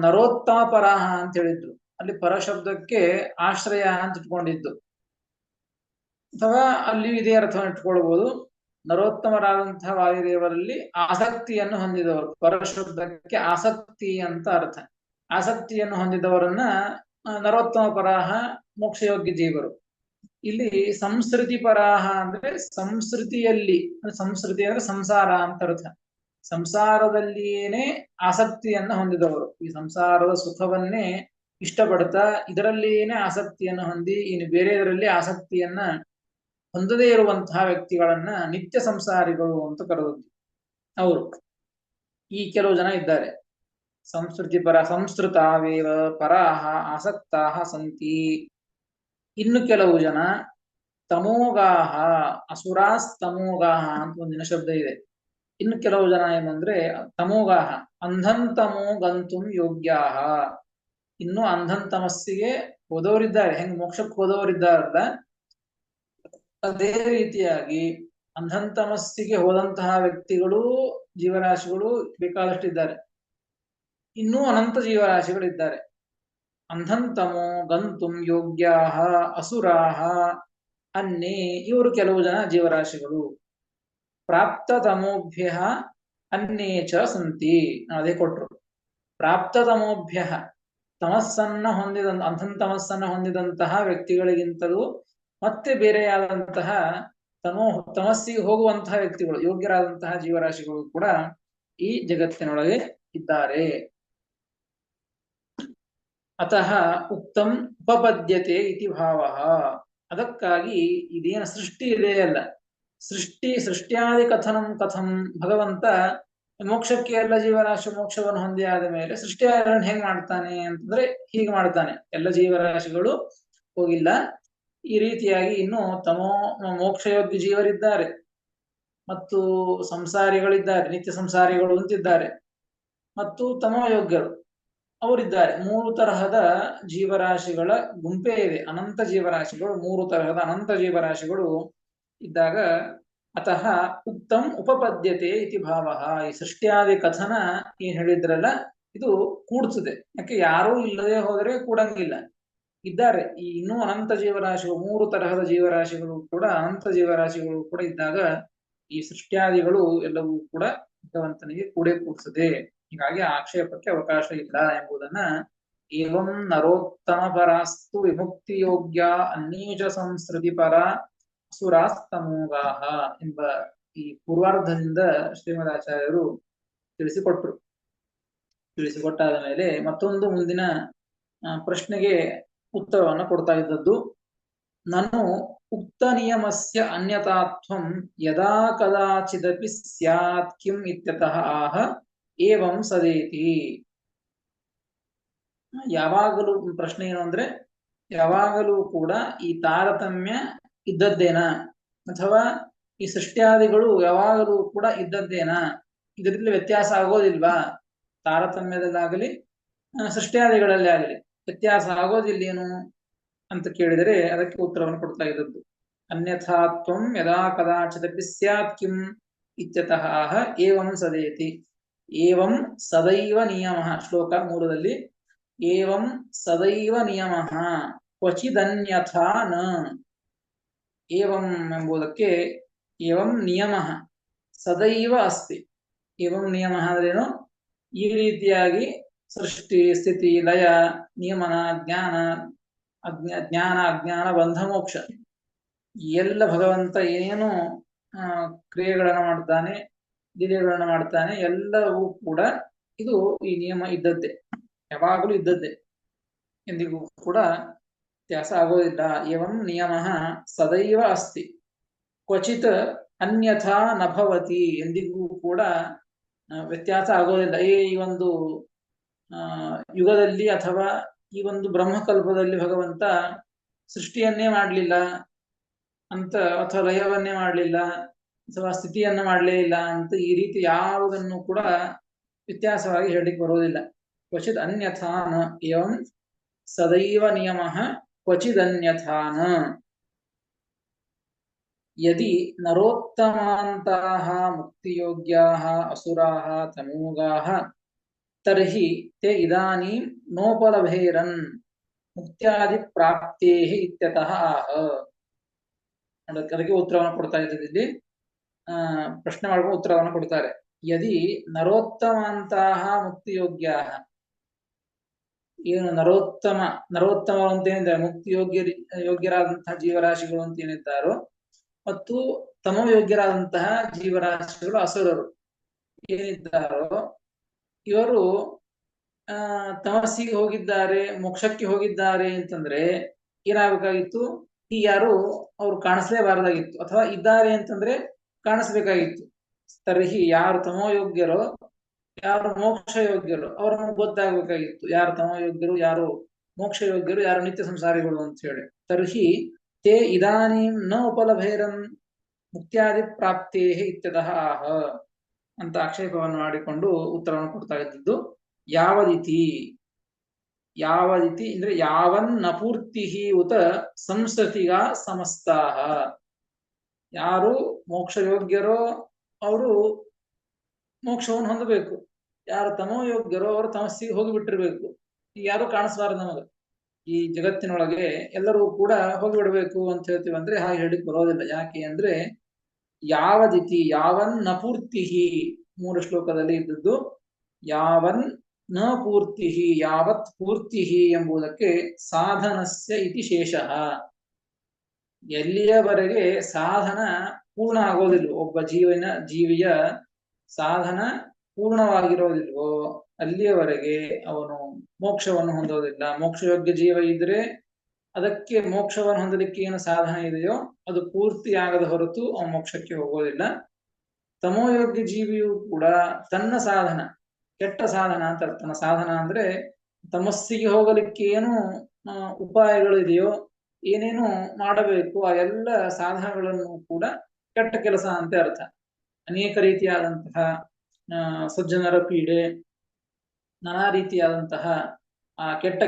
ನರೋತ್ತಮ ಪರಾಹ ಅಂತ ಹೇಳಿದ್ರು, ಅಲ್ಲಿ ಪರ ಶಬ್ದಕ್ಕೆ ಆಶ್ರಯ ಅಂತ ಇಟ್ಕೊಂಡಿದ್ದು, ಅಥವಾ ಅಲ್ಲಿ ಇದೇ ಅರ್ಥ ಇಟ್ಕೊಳ್ಬಹುದು. ನರೋತ್ತಮರಾದಂತಹ ವಾಯುದೇವರಲ್ಲಿ ಆಸಕ್ತಿಯನ್ನು ಹೊಂದಿದವರು, ಪರ ಶಬ್ದಕ್ಕೆ ಆಸಕ್ತಿ ಅಂತ ಅರ್ಥ. ಆಸಕ್ತಿಯನ್ನು ಹೊಂದಿದವರನ್ನ ನರೋತ್ತಮ ಪರಾಹ, ಮೋಕ್ಷಯೋಗ್ಯ ಜೀವರು. ಇಲ್ಲಿ ಸಂಸ್ಕೃತಿ ಪರಾಹ ಅಂದ್ರೆ ಸಂಸ್ಕೃತಿಯಲ್ಲಿ, ಸಂಸ್ಕೃತಿ ಅಂದ್ರೆ ಸಂಸಾರ ಅಂತ ಅರ್ಥ. ಸಂಸಾರದಲ್ಲಿಯೇನೆ ಆಸಕ್ತಿಯನ್ನು ಹೊಂದಿದವರು, ಈ ಸಂಸಾರದ ಸುಖವನ್ನೇ ಇಷ್ಟಪಡ್ತಾ ಇದರಲ್ಲಿಯೇನೆ ಆಸಕ್ತಿಯನ್ನು ಹೊಂದಿ ಇನ್ನು ಬೇರೆಯವರಲ್ಲಿ ಆಸಕ್ತಿಯನ್ನ ಹೊಂದದೇ ಇರುವಂತಹ ವ್ಯಕ್ತಿಗಳನ್ನ ನಿತ್ಯ ಸಂಸಾರಿಗಳು ಅಂತ ಕರೆದದ್ದು ಅವರು. ಈ ಕೆಲವು ಜನ ಇದ್ದಾರೆ. ಸಂಸ್ಕೃತಿ ಪರ ಸಂಸ್ಕೃತಾವೇವ ಪರಾಹ ಆಸಕ್ತಾಹ ಸಂತಿ. ಇನ್ನು ಕೆಲವು ಜನ ತಮೋಗಾಹ, ಅಸುರಾಸ್ತಮೋಗಾಹ ಅಂತ ಒಂದಿನ ಶಬ್ದ ಇದೆ. ಇನ್ನು ಕೆಲವು ಜನ ಏನಂದ್ರೆ ತಮೋಗಾಹ, ಅಂಧಂತಮೋ ಗಂತುಂ ಯೋಗ್ಯಾಹ. ಇನ್ನು ಅಂಧಂತಮಸ್ಸಿಗೆ ಹೋದವರಿದ್ದಾರೆ, ಹೆಂಗ್ ಮೋಕ್ಷಕ್ಕೆ ಹೋದವರಿದ್ದಾರಲ್ಲ ಅದೇ ರೀತಿಯಾಗಿ ಅಂಧಂತಮಸ್ಸಿಗೆ ಹೋದಂತಹ ವ್ಯಕ್ತಿಗಳು, ಜೀವರಾಶಿಗಳು ಬೇಕಾದಷ್ಟಿದ್ದಾರೆ. ಇನ್ನೂ ಅನಂತ ಜೀವರಾಶಿಗಳಿದ್ದಾರೆ. ಅಂಧಂತಮೋ ಗಂತುಂ ಯೋಗ್ಯಾಹ ಅಸುರಾಹ ಅನ್ನೇ, ಇವರು ಕೆಲವು ಜನ ಜೀವರಾಶಿಗಳು. ಪ್ರಾಪ್ತತಮೋಭ್ಯ ಅನ್ನೇ ಚ ಸಂತಿ, ಅದೇ ಕೊಟ್ರು. ಪ್ರಾಪ್ತತಮೋಭ್ಯ, ತಮಸ್ಸನ್ನ ಹೊಂದಿದ ಅಂಧಂತಮಸ್ಸನ್ನ ಹೊಂದಿದಂತಹ ವ್ಯಕ್ತಿಗಳಿಗಿಂತಲೂ ಮತ್ತೆ ಬೇರೆಯಾದಂತಹ ತಮಸ್ಸಿಗೆ ಹೋಗುವಂತಹ ವ್ಯಕ್ತಿಗಳು, ಯೋಗ್ಯರಾದಂತಹ ಜೀವರಾಶಿಗಳು ಕೂಡ ಈ ಜಗತ್ತಿನೊಳಗೆ ಇದ್ದಾರೆ. ಅತಃ ಉಕ್ತಂ ಉಪಪದ್ಯತೆ ಇತಿ ಭಾವಃ. ಅದಕ್ಕಾಗಿ ಇದೇನು ಸೃಷ್ಟಿ ಇದೆಯಲ್ಲ, ಸೃಷ್ಟಿಯಾದಿ ಕಥಂ ಭಗವಂತ ಮೋಕ್ಷಕ್ಕೆ ಎಲ್ಲ ಜೀವರಾಶಿ ಮೋಕ್ಷವನ್ನು ಹೊಂದಿ ಆದ ಮೇಲೆ ಸೃಷ್ಟಿಯಾದಿಗಳನ್ನು ಹೆಂಗ್ ಮಾಡ್ತಾನೆ ಅಂತಂದ್ರೆ ಹೀಗೆ ಮಾಡ್ತಾನೆ. ಎಲ್ಲ ಜೀವರಾಶಿಗಳು ಹೋಗಿಲ್ಲ, ಈ ರೀತಿಯಾಗಿ ಇನ್ನು ಮೋಕ್ಷಯೋಗ್ಯ ಜೀವರಿದ್ದಾರೆ ಮತ್ತು ಸಂಸಾರಿಗಳಿದ್ದಾರೆ, ನಿತ್ಯ ಸಂಸಾರಿಗಳು ಅಂತಿದ್ದಾರೆ, ಮತ್ತು ತಮೋಯೋಗ್ಯರು ಅವರಿದ್ದಾರೆ. 3 ತರಹದ ಜೀವರಾಶಿಗಳ ಗುಂಪೇ ಇದೆ. ಅನಂತ ಜೀವರಾಶಿಗಳು, 3 ತರಹದ ಅನಂತ ಜೀವರಾಶಿಗಳು ಇದ್ದಾಗ ಅತಃ ಉಕ್ತಂ ಉಪಪದ್ಯತೆ ಇತಿ ಭಾವಃ. ಈ ಸೃಷ್ಟಿಯಾದಿ ಕಥನ ಏನ್ ಹೇಳಿದ್ರಲ್ಲ ಇದು ಕೂಡ್ತದೆ. ಯಾಕೆ ಯಾರೂ ಇಲ್ಲದೆ ಹೋದರೆ ಕೂಡಂಗಿಲ್ಲ, ಇದ್ದಾರೆ. ಈ ಇನ್ನೂ ಅನಂತ ಜೀವರಾಶಿಗಳು, 3 ತರಹದ ಜೀವರಾಶಿಗಳು ಕೂಡ, ಅನಂತ ಜೀವರಾಶಿಗಳು ಕೂಡ ಇದ್ದಾಗ ಈ ಸೃಷ್ಟಿಯಾದಿಗಳು ಎಲ್ಲವೂ ಕೂಡ ಭಗವಂತನಿಗೆ ಕೂಡೇ ಕೂಡ್ತದೆ. ಹೀಗಾಗಿ ಆಕ್ಷೇಪಕ್ಕೆ ಅವಕಾಶ ಇಲ್ಲ ಎಂಬುದನ್ನ ಏವಂ ನರೋತ್ತಮ ಪರಾಸ್ತು ವಿಮುಕ್ತಿ ಯೋಗ್ಯ ಅನ್ಯೇಚ ಸಂಸ್ಕೃತಿ ಪರ ಅಸುರಾಸ್ತಮೋಗಾಹ ಎಂಬ ಈ ಪೂರ್ವಾರ್ಧದಿಂದ ಶ್ರೀಮದಾಚಾರ್ಯರು ತಿಳಿಸಿಕೊಟ್ಟಾದ ಮೇಲೆ ಮತ್ತೊಂದು ಮುಂದಿನ ಪ್ರಶ್ನೆಗೆ ಉತ್ತರವನ್ನು ಕೊಡ್ತಾ ಇದ್ದದ್ದು. ನಾನು ಉಕ್ತ ನಿಯಮಸ್ಯ ಅನ್ಯತಾತ್ವಂ ಯದಾ ಕದಾಚಿದಪಿ ಸ್ಯಾತ್ ಕಿಂ ಇತ್ಯತಃ ಆಹ ಏವಂ ಸದೇತಿ. ಯಾವಾಗಲೂ ಪ್ರಶ್ನೆ ಏನು ಅಂದ್ರೆ, ಯಾವಾಗಲೂ ಕೂಡ ಈ ತಾರತಮ್ಯ ಇದ್ದದ್ದೇನಾ, ಅಥವಾ ಈ ಸೃಷ್ಟಿಯಾದಿಗಳು ಯಾವಾಗಲೂ ಕೂಡ ಇದ್ದದ್ದೇನಾ, ಇದರಲ್ಲಿ ವ್ಯತ್ಯಾಸ ಆಗೋದಿಲ್ವಾ? ತಾರತಮ್ಯದಲ್ಲಾಗಲಿ ಸೃಷ್ಟಿಯಾದಿಗಳಲ್ಲಿ ಆಗಲಿ ವ್ಯತ್ಯಾಸ ಆಗೋದಿಲ್ಲೇನು ಅಂತ ಕೇಳಿದರೆ ಅದಕ್ಕೆ ಉತ್ತರವನ್ನು ಕೊಡ್ತಾ ಇದ್ದದ್ದು. ಅನ್ಯಥಾತ್ವಂ ಯದಾ ಕದಾಚಿದಪಿ ಸ್ಯಾತ್ ಕಿಂ ಇತ್ಯತಃ ಆಹ ಏವಂ ಸದೇತಿ. ಏವಂ ಸದೈವ ನಿಯಮಃ, ಶ್ಲೋಕ 3ರಲ್ಲಿ ಏವಂ ಸದೈವ ನಿಯಮಃ ಕ್ವಚಿದನ್ಯಥಾ ನ. ಏವಂ ಎಂಬುದಕ್ಕೆ ಏವಂ ನಿಯಮಃ ಸದೈವ ಅಸ್ತಿ. ಏವಂ ನಿಯಮಃ ಅಂದ್ರೇನು? ಈ ರೀತಿಯಾಗಿ ಸೃಷ್ಟಿ ಸ್ಥಿತಿ ಲಯ ನಿಯಮನ ಜ್ಞಾನ ಅಜ್ಞಾನ ಬಂಧ ಮೋಕ್ಷ ಎಲ್ಲ ಭಗವಂತ ಏನೇನು ಕ್ರಿಯೆಗಳನ್ನು ಮಾಡ್ತಾನೆ, ಲೀಲೆಗಳನ್ನು ಮಾಡ್ತಾನೆ, ಎಲ್ಲವೂ ಕೂಡ ಇದು ಈ ನಿಯಮ ಇದ್ದದ್ದೇ, ಯಾವಾಗಲೂ ಇದ್ದದ್ದೇ, ಎಂದಿಗೂ ಕೂಡ ವ್ಯತ್ಯಾಸ ಆಗೋದಿಲ್ಲ. ಏವಂ ನಿಯಮಃ ಸದೈವ ಅಸ್ತಿ ಕ್ವಚಿತ್ ಅನ್ಯಥಾ ನಭವತಿ, ಎಂದಿಗೂ ಕೂಡ ವ್ಯತ್ಯಾಸ ಆಗೋದಿಲ್ಲ. ಈ ಒಂದು ಯುಗದಲ್ಲಿ ಅಥವಾ ಈ ಒಂದು ಬ್ರಹ್ಮಕಲ್ಪದಲ್ಲಿ ಭಗವಂತ ಸೃಷ್ಟಿಯನ್ನೇ ಮಾಡಲಿಲ್ಲ ಅಂತ, ಅಥವಾ ಲಯವನ್ನೇ ಮಾಡಲಿಲ್ಲ, ಅಥವಾ ಸ್ಥಿತಿಯನ್ನ ಮಾಡಲೇ ಇಲ್ಲ ಅಂತ ಈ ರೀತಿ ಯಾವುದನ್ನು ಕೂಡ ವ್ಯತ್ಯಾಸವಾಗಿ ಹೇಳಲಿಕ್ಕೆ ಬರೋದಿಲ್ಲ. क्वचिद अन्यथा न एवं सदैव नियमः क्वचिदन्यथा न यदि नरोत्तमान्ताः मुक्तियोग्याः असुराः तमोगाः तर्हि ते इदानीं नोपलभेरन् ಮುಕ್ತ್ಯಾದಿ ಪ್ರಾಪ್ತೇಃ ಇತ್ಯತಃ ಆಹ. ಅದಕ್ಕೆ ಉತ್ತರವನ್ನು ಕೊಡ್ತಾ ಇದ್ದಾರೆ ಇಲ್ಲಿ. ಪ್ರಶ್ನೆ ಮಾಡ್ಕೊಂಡು ಉತ್ತರವನ್ನು ಕೊಡ್ತಾರೆ. ಯದಿ ನರೋತ್ತಮಾಂತಹ ಮುಕ್ತಿಯೋಗ್ಯಾಹ, ಏನು ನರೋತ್ತಮ ಅಂತ ಏನಿದ್ದಾರೆ, ಯೋಗ್ಯರಾದಂತಹ ಜೀವರಾಶಿಗಳು ಅಂತ ಏನಿದ್ದಾರೋ, ಮತ್ತು ತಮೋಯೋಗ್ಯರಾದಂತಹ ಜೀವರಾಶಿಗಳು ಅಸುರರು ಏನಿದ್ದಾರೋ, ಇವರು ತಮಸ್ಸಿಗೆ ಹೋಗಿದ್ದಾರೆ, ಮೋಕ್ಷಕ್ಕೆ ಹೋಗಿದ್ದಾರೆ ಅಂತಂದ್ರೆ ಏನಾಗಬೇಕಾಗಿತ್ತು? ಈ ಯಾರು ಅವ್ರು ಕಾಣಿಸ್ಲೇಬಾರದಾಗಿತ್ತು, ಅಥವಾ ಇದ್ದಾರೆ ಅಂತಂದ್ರೆ ಕಾಣಿಸ್ಬೇಕಾಗಿತ್ತು. ತರ್ಹಿ ಯಾರು ತಮೋಯೋಗ್ಯರೋ ಯಾರು ಮೋಕ್ಷ ಯೋಗ್ಯರು ಅವ್ರ ಗೊತ್ತಾಗಬೇಕಾಗಿತ್ತು, ಯಾರು ತಮೋಯೋಗ್ಯರು ಯಾರು ಮೋಕ್ಷ ಯೋಗ್ಯರು ಯಾರು ನಿತ್ಯ ಸಂಸಾರಿಗಳು ಅಂತ ಹೇಳಿ. ತರ್ಹಿ ತೇ ಇದಾನೀಂ ನ ಉಪಲಭೇರನ್ ಮುಕ್ತ್ಯಾದಿ ಪ್ರಾಪ್ತೇ ಇತ್ಯತಃ ಆಹ ಅಂತ ಆಕ್ಷೇಪವನ್ನು ಮಾಡಿಕೊಂಡು ಉತ್ತರವನ್ನು ಕೊಡ್ತಾ ಇದ್ದದ್ದು. ಯಾವದಿತಿ ಅಂದ್ರೆ ಯಾವನ್ ನಪೂರ್ತಿ ಉತ ಸಂಸ್ಕೃತಿಗ ಸಮಸ್ತಾಹ, ಯಾರು ಮೋಕ್ಷ ಯೋಗ್ಯರೋ ಅವರು ಮೋಕ್ಷವನ್ನು ಹೊಂದಬೇಕು, ಯಾರು ತಮೋಯೋಗ್ಯರೋ ಅವರು ತಮಸ್ಸಿಗೆ ಹೋಗಿಬಿಟ್ಟಿರ್ಬೇಕು. ಯಾರು ಕಾಣಿಸ್ಬಾರ್ದು ನಮಗೆ ಈ ಜಗತ್ತಿನೊಳಗೆ, ಎಲ್ಲರೂ ಕೂಡ ಹೋಗಿಬಿಡ್ಬೇಕು ಅಂತ ಹೇಳ್ತೀವಿ ಅಂದ್ರೆ ಹಾಗೆ ಹೇಳಿಕ್ ಬರೋದಿಲ್ಲ. ಯಾಕೆ ಅಂದ್ರೆ ಯಾವದಿತಿ ಯಾವನ್ ನಪೂರ್ತಿ, 3 ಶ್ಲೋಕದಲ್ಲಿ ಇದ್ದದ್ದು ಯಾವನ್ ನ ಪೂರ್ತಿ ಯಾವತ್ ಪೂರ್ತಿ ಎಂಬುದಕ್ಕೆ ಸಾಧನಸ್ಯ ಇತಿ ಶೇಷಃ. ಎಲ್ಲಿಯವರೆಗೆ ಸಾಧನ ಪೂರ್ಣ ಆಗೋದಿಲ್ವೋ, ಒಬ್ಬ ಜೀವಿಯ ಸಾಧನ ಪೂರ್ಣವಾಗಿರೋದಿಲ್ವೋ ಅಲ್ಲಿಯವರೆಗೆ ಅವನು ಮೋಕ್ಷವನ್ನು ಹೊಂದೋದಿಲ್ಲ. ಮೋಕ್ಷಯೋಗ್ಯ ಜೀವ ಇದ್ರೆ ಅದಕ್ಕೆ ಮೋಕ್ಷವನ್ನು ಹೊಂದಲಿಕ್ಕೆ ಏನು ಸಾಧನ ಇದೆಯೋ ಅದು ಪೂರ್ತಿ ಆಗದ ಹೊರತು ಅವನು ಮೋಕ್ಷಕ್ಕೆ ಹೋಗೋದಿಲ್ಲ. ತಮೋಯೋಗ್ಯ ಜೀವಿಯು ಕೂಡ ತನ್ನ ಸಾಧನ, ಕೆಟ್ಟ ಸಾಧನ ಅಂತ, ತನ್ನ ಸಾಧನ ಅಂದ್ರೆ ತಮಸ್ಸಿಗೆ ಹೋಗಲಿಕ್ಕೆ ಏನು ಉಪಾಯಗಳು ಇದೆಯೋ, ಏನೇನು ಮಾಡಬೇಕು ಆ ಎಲ್ಲ ಸಾಧನಗಳನ್ನು ಕೂಡ ಕೆಟ್ಟ ಕೆಲಸ ಅಂತ ಅರ್ಥ. ಅನೇಕ ರೀತಿಯಾದಂತಹ ಸಜ್ಜನರ ಪೀಡೆ, ನಾನಾ ರೀತಿಯಾದಂತಹ ಕೆಟ್ಟ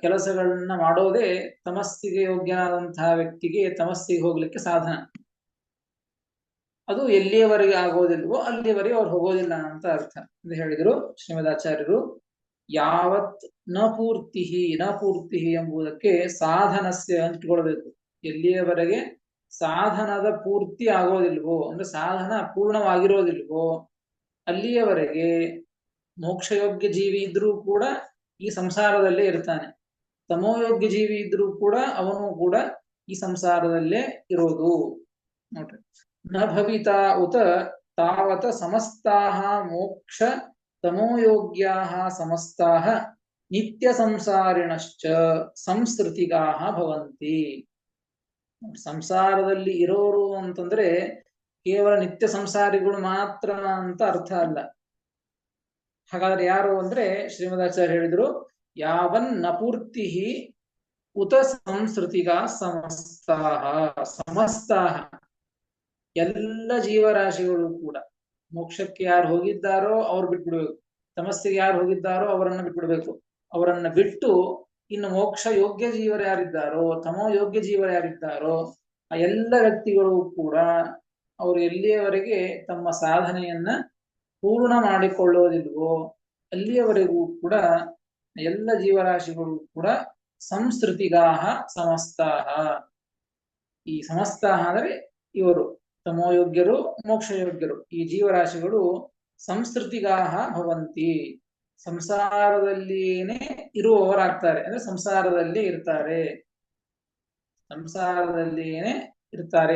ಕೆಲಸಗಳನ್ನ ಮಾಡೋದೇ ತಮಸ್ಸಿಗೆ ಯೋಗ್ಯನಾದಂತಹ ವ್ಯಕ್ತಿಗೆ ತಮಸ್ಸಿಗೆ ಹೋಗ್ಲಿಕ್ಕೆ ಸಾಧನ. ಅದು ಎಲ್ಲಿಯವರೆಗೆ ಆಗೋದಿಲ್ವೋ ಅಲ್ಲಿಯವರೆಗೆ ಅವ್ರು ಹೋಗೋದಿಲ್ಲ ಅಂತ ಅರ್ಥ ಅಂತ ಹೇಳಿದರು ಶ್ರೀಮದಾಚಾರ್ಯರು. ಯಾವತ್ ನ ಪೂರ್ತಿ ಎಂಬುದಕ್ಕೆ ಸಾಧನಸ್ಯ ಅಂಟ್ಕೊಳ್ಬೇಕು. ಎಲ್ಲಿಯವರೆಗೆ ಸಾಧನದ ಪೂರ್ತಿ ಆಗೋದಿಲ್ವೋ ಅಂದ್ರೆ ಸಾಧನ ಪೂರ್ಣವಾಗಿರೋದಿಲ್ವೋ ಅಲ್ಲಿಯವರೆಗೆ ಮೋಕ್ಷಯೋಗ್ಯ ಜೀವಿ ಇದ್ರೂ ಕೂಡ ಈ ಸಂಸಾರದಲ್ಲೇ ಇರ್ತಾನೆ, ತಮೋಯೋಗ್ಯ ಜೀವಿ ಇದ್ರೂ ಕೂಡ ಅವನು ಕೂಡ ಈ ಸಂಸಾರದಲ್ಲೇ ಇರೋದು. ನೋಡ್ರಿ, ನ ಭವಿತಾ ಉತ ತಾವತ ಸಮಸ್ತಾಹ ಮೋಕ್ಷ ತಮೋಯೋಗ್ಯಾಹ ಸಮಸ್ತಾಹ ನಿತ್ಯ ಸಂಸಾರಿಣಶ್ಚ ಸಂಸ್ಕೃತಿಗಾಹ ಭವಂತಿ. ಸಂಸಾರದಲ್ಲಿ ಇರೋರು ಅಂತಂದ್ರೆ ಕೇವಲ ನಿತ್ಯ ಸಂಸಾರಿಗಳು ಮಾತ್ರ ಅಂತ ಅರ್ಥ ಅಲ್ಲ. ಹಾಗಾದ್ರೆ ಯಾರು ಅಂದ್ರೆ ಶ್ರೀಮದಾಚಾರ್ಯ ಹೇಳಿದ್ರು, ಯಾವನ್ ನಪೂರ್ತಿ ಉತ ಸಂಸ್ಕೃತಿಗ ಸಮಸ್ತಾಹ ಎಲ್ಲ ಜೀವರಾಶಿಗಳು ಕೂಡ ಮೋಕ್ಷಕ್ಕೆ ಯಾರು ಹೋಗಿದ್ದಾರೋ ಅವ್ರು ಬಿಟ್ಬಿಡ್ಬೇಕು, ತಮಸ್ಸಿಗೆ ಯಾರು ಹೋಗಿದ್ದಾರೋ ಅವರನ್ನ ಬಿಟ್ಬಿಡ್ಬೇಕು. ಅವರನ್ನ ಬಿಟ್ಟು ಇನ್ನು ಮೋಕ್ಷ ಯೋಗ್ಯ ಜೀವರು ಯಾರಿದ್ದಾರೋ ತಮೋ ಯೋಗ್ಯ ಜೀವರು ಯಾರಿದ್ದಾರೋ ಆ ಎಲ್ಲ ವ್ಯಕ್ತಿಗಳು ಕೂಡ ಅವರು ಎಲ್ಲಿಯವರೆಗೆ ತಮ್ಮ ಸಾಧನೆಯನ್ನ ಪೂರ್ಣ ಮಾಡಿಕೊಳ್ಳೋದಿಲ್ವೋ ಅಲ್ಲಿಯವರೆಗೂ ಕೂಡ ಎಲ್ಲ ಜೀವರಾಶಿಗಳು ಕೂಡ ಸಂಸ್ಕೃತಿಗಾಹ ಸಮಸ್ತಾಹ. ಈ ಸಮಸ್ತಾಹ ಅಂದ್ರೆ ಇವರು ತಮೋಯೋಗ್ಯರು ಮೋಕ್ಷಯೋಗ್ಯರು ಈ ಜೀವರಾಶಿಗಳು ಸಂಸ್ಕೃತಿಗಾಹ ಭವಂತಿ, ಸಂಸಾರದಲ್ಲಿಯೇ ಇರುವವರಾಗ್ತಾರೆ, ಅಂದ್ರೆ ಸಂಸಾರದಲ್ಲಿ ಇರ್ತಾರೆ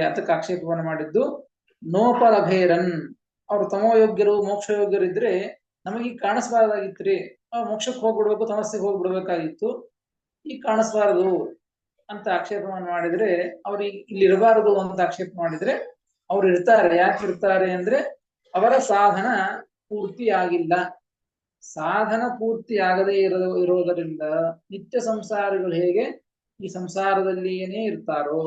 ಅದಕ್ಕೆ ಆಕ್ಷೇಪವನ್ನು ಮಾಡಿದ್ದು. ನೋಪಲಭೇರನ್, ಅವ್ರು ತಮೋಯೋಗ್ಯರು ಮೋಕ್ಷಯೋಗ್ಯರು ಇದ್ರೆ ನಮಗೆ ಕಾಣಿಸ್ಬಾರ್ದಾಗಿತ್ರಿ, ಮೋಕ್ಷಕ್ಕೆ ಹೋಗ್ಬಿಡ್ಬೇಕು ತಮಸ್ಸಿಗೆ ಹೋಗ್ಬಿಡ್ಬೇಕಾಗಿತ್ತು, ಈಗ ಕಾಣಿಸ್ಬಾರದು ಅಂತ ಆಕ್ಷೇಪವನ್ನು ಮಾಡಿದ್ರೆ, ಅವ್ರಿಗೆ ಇಲ್ಲಿ ಇರಬಾರದು ಅಂತ ಆಕ್ಷೇಪ ಮಾಡಿದ್ರೆ ಅವ್ರು ಇರ್ತಾರೆ. ಯಾಕೆ ಇರ್ತಾರೆ ಅಂದ್ರೆ ಅವರ ಸಾಧನ ಪೂರ್ತಿ ಆಗಿಲ್ಲ. ಸಾಧನ ಪೂರ್ತಿ ಆಗದೇ ಇರೋದರಿಂದ ನಿತ್ಯ ಸಂಸಾರಿಗಳು ಹೇಗೆ ಈ ಸಂಸಾರದಲ್ಲಿಯೇ ಇರ್ತಾರೋ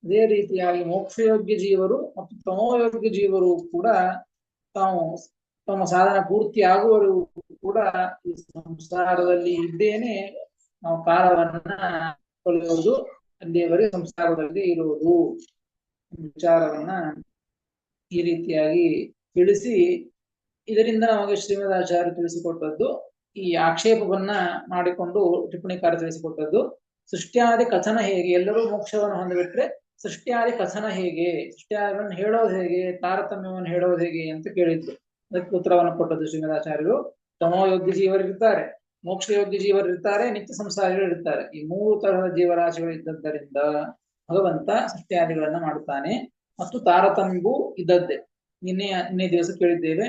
ಅದೇ ರೀತಿಯಾಗಿ ಮೋಕ್ಷಯೋಗ್ಯ ಜೀವರು ಮತ್ತು ತಮೋಯೋಗ್ಯ ಜೀವರು ಕೂಡ ತಮ್ಮ ಸಾಧನ ಪೂರ್ತಿ ಆಗುವವರೆಗೂ ಕೂಡ ಈ ಸಂಸಾರದಲ್ಲಿ ಇದ್ದೇನೆ ನಾವು ಕಾಲವನ್ನ ಕಳೆಯುವುದು, ಅಲ್ಲಿಯವರೆಗೆ ಸಂಸಾರದಲ್ಲಿ ಇರುವುದು ವಿಚಾರವನ್ನ ಈ ರೀತಿಯಾಗಿ ತಿಳಿಸಿ, ಇದರಿಂದ ನಮಗೆ ಶ್ರೀಮದಾಚಾರ್ಯ ತಿಳಿಸಿಕೊಟ್ಟದ್ದು ಈ ಆಕ್ಷೇಪವನ್ನ ಮಾಡಿಕೊಂಡು ಟಿಪ್ಪಣಿಕಾರ ತಿಳಿಸಿಕೊಟ್ಟದ್ದು ಸೃಷ್ಟ್ಯಾದಿ ಕಥನ ಹೇಗೆ, ಎಲ್ಲರೂ ಮೋಕ್ಷವನ್ನು ಹೊಂದಿಬಿಟ್ರೆ ಸೃಷ್ಟ್ಯಾದಿ ಕಥನ ಹೇಗೆ, ಸೃಷ್ಟ್ಯಾದಿಗಳನ್ನು ಹೇಳೋದು ಹೇಗೆ, ತಾರತಮ್ಯವನ್ನು ಹೇಳೋದು ಹೇಗೆ ಅಂತ ಕೇಳಿದ್ರು. ಅದಕ್ಕೆ ಉತ್ತರವನ್ನು ಕೊಟ್ಟದ್ದು ಶ್ರೀಮದಾಚಾರ್ಯರು. ತಮೋಯೋಗ್ಯ ಜೀವರಿರ್ತಾರೆ, ಮೋಕ್ಷಯೋಗ್ಯ ಜೀವರಿರ್ತಾರೆ, ನಿತ್ಯ ಸಂಸಾರಿಗಳು ಇರ್ತಾರೆ. ಈ 3 ತರಹದ ಜೀವರಾಶಿಗಳು ಇದ್ದದ್ದರಿಂದ ಭಗವಂತ ಸೃಷ್ಟ್ಯಾದಿಗಳನ್ನ ಮಾಡುತ್ತಾನೆ. ಮತ್ತು ತಾರತಮ್ಯವೂ ಇದ್ದದ್ದೇ. ನಿನ್ನೆ ದಿವಸ ಕೇಳಿದ್ದೇವೆ,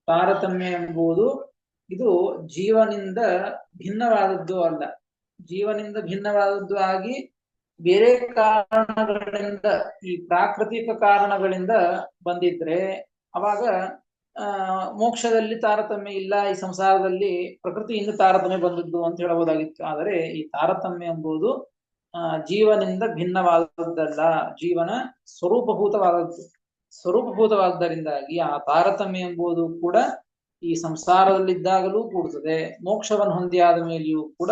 ತಾರತಮ್ಯ ಎಂಬುದು ಇದು ಜೀವನಿಂದ ಭಿನ್ನವಾದದ್ದು ಅಲ್ಲ. ಜೀವನಿಂದ ಭಿನ್ನವಾದದ್ದು ಆಗಿ ಬೇರೆ ಕಾರಣಗಳಿಂದ, ಈ ಪ್ರಾಕೃತಿಕ ಕಾರಣಗಳಿಂದ ಬಂದಿದ್ರೆ ಅವಾಗ ಮೋಕ್ಷದಲ್ಲಿ ತಾರತಮ್ಯ ಇಲ್ಲ, ಈ ಸಂಸಾರದಲ್ಲಿ ಪ್ರಕೃತಿಯಿಂದ ತಾರತಮ್ಯ ಬಂದದ್ದು ಅಂತ ಹೇಳಬಹುದಾಗಿತ್ತು. ಆದರೆ ಈ ತಾರತಮ್ಯ ಎಂಬುದು ಜೀವನಿಂದ ಭಿನ್ನವಾದದ್ದಲ್ಲ, ಜೀವನ ಸ್ವರೂಪಭೂತವಾದದ್ದು. ಸ್ವರೂಪಭೂತವಾದ್ದರಿಂದಾಗಿ ಆ ತಾರತಮ್ಯ ಎಂಬುದು ಕೂಡ ಈ ಸಂಸಾರದಲ್ಲಿದ್ದಾಗಲೂ ಕೂಡುತ್ತದೆ. ಮೋಕ್ಷವನ್ನು ಹೊಂದಿ ಆದ ಮೇಲೆಯೂ ಕೂಡ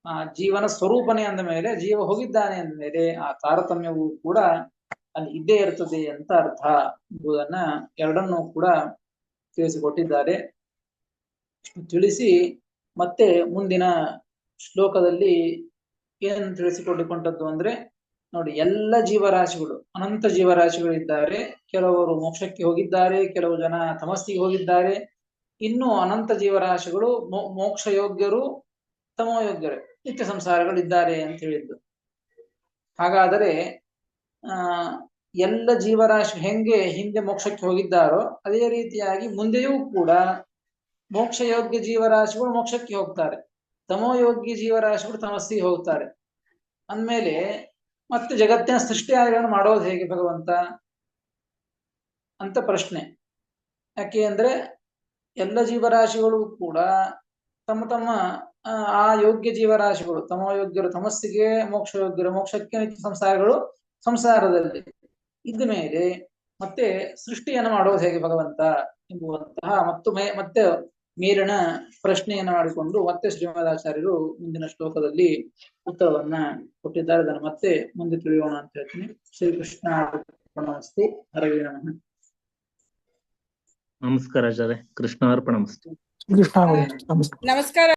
ಆ ಜೀವನ ಸ್ವರೂಪನೇ ಅಂದ ಮೇಲೆ, ಜೀವ ಹೋಗಿದ್ದಾನೆ ಅಂದ ಮೇಲೆ ಆ ತಾರತಮ್ಯವೂ ಕೂಡ ಅಲ್ಲಿ ಇದ್ದೇ ಇರ್ತದೆ ಅಂತ ಅರ್ಥ ಎಂಬುದನ್ನ ಎರಡನ್ನೂ ಕೂಡ ತಿಳಿಸಿಕೊಟ್ಟಿದ್ದಾರೆ. ತಿಳಿಸಿ ಮತ್ತೆ ಮುಂದಿನ ಶ್ಲೋಕದಲ್ಲಿ ಏನ್ ತಿಳಿಸಿಕೊಟ್ಟಿಕೊಂಡದ್ದು ಅಂದ್ರೆ, ನೋಡಿ, ಎಲ್ಲ ಜೀವರಾಶಿಗಳು, ಅನಂತ ಜೀವರಾಶಿಗಳು ಇದ್ದಾರೆ. ಕೆಲವರು ಮೋಕ್ಷಕ್ಕೆ ಹೋಗಿದ್ದಾರೆ, ಕೆಲವು ಜನ ತಮಸ್ಸಿಗೆ ಹೋಗಿದ್ದಾರೆ. ಇನ್ನು ಅನಂತ ಜೀವರಾಶಿಗಳು ಮೋಕ್ಷ ಯೋಗ್ಯರು, ತಮೋಯೋಗ್ಯರು, ನಿತ್ಯ ಸಂಸಾರಗಳು ಇದ್ದಾರೆ ಅಂತ ಹೇಳಿದ್ದು. ಹಾಗಾದರೆ ಎಲ್ಲ ಜೀವರಾಶಿ ಹೆಂಗೆ ಹಿಂದೆ ಮೋಕ್ಷಕ್ಕೆ ಹೋಗಿದ್ದಾರೋ ಅದೇ ರೀತಿಯಾಗಿ ಮುಂದೆಯೂ ಕೂಡ ಮೋಕ್ಷಯೋಗ್ಯ ಜೀವರಾಶಿಗಳು ಮೋಕ್ಷಕ್ಕೆ ಹೋಗ್ತಾರೆ, ತಮೋಯೋಗ್ಯ ಜೀವರಾಶಿಗಳು ತಮಸ್ಸಿಗೆ ಹೋಗ್ತಾರೆ. ಅಂದ್ಮೇಲೆ ಮತ್ತೆ ಜಗತ್ತಿನ ಸೃಷ್ಟಿಯಾದಿಗಳನ್ನು ಮಾಡೋದು ಹೇಗೆ ಭಗವಂತ ಅಂತ ಪ್ರಶ್ನೆ. ಯಾಕೆ ಅಂದ್ರೆ ಎಲ್ಲ ಜೀವರಾಶಿಗಳು ಕೂಡ ತಮ್ಮ ತಮ್ಮ ಆ ಯೋಗ್ಯ ಜೀವರಾಶಿಗಳು, ತಮೋಯೋಗ್ಯರು ತಮಸ್ಸಿಗೆ, ಮೋಕ್ಷಯೋಗ್ಯರು ಮೋಕ್ಷಕ್ಕೆ, ನಿತ್ಯ ಸಂಸಾರಗಳು ಸಂಸಾರದಲ್ಲಿ ಇದ್ದ ಮೇಲೆ ಮತ್ತೆ ಸೃಷ್ಟಿಯನ್ನು ಮಾಡೋದು ಹೇಗೆ ಭಗವಂತ ಎಂಬುವಂತಹ ಮತ್ತೆ ಮೇಲಿನ ಪ್ರಶ್ನೆಯನ್ನು ಮಾಡಿಕೊಂಡು ಮತ್ತೆ ಶ್ರೀಮದಾಚಾರ್ಯರು ಮುಂದಿನ ಶ್ಲೋಕದಲ್ಲಿ ಉತ್ತರವನ್ನ ಕೊಟ್ಟಿದ್ದಾರೆ. ಅದನ್ನು ಮತ್ತೆ ಮುಂದೆ ತಿಳಿಯೋಣ ಅಂತ ಹೇಳ್ತೀನಿ. ಶ್ರೀಕೃಷ್ಣ ಅರ್ಪಣಮಸ್ತು. ಹರವೇ ನಮಃ. ನಮಸ್ಕಾರ ಆಚಾರ್ಯ. ಕೃಷ್ಣಾರ್ಪಣಮಸ್ತು. ನಮಸ್ಕಾರ.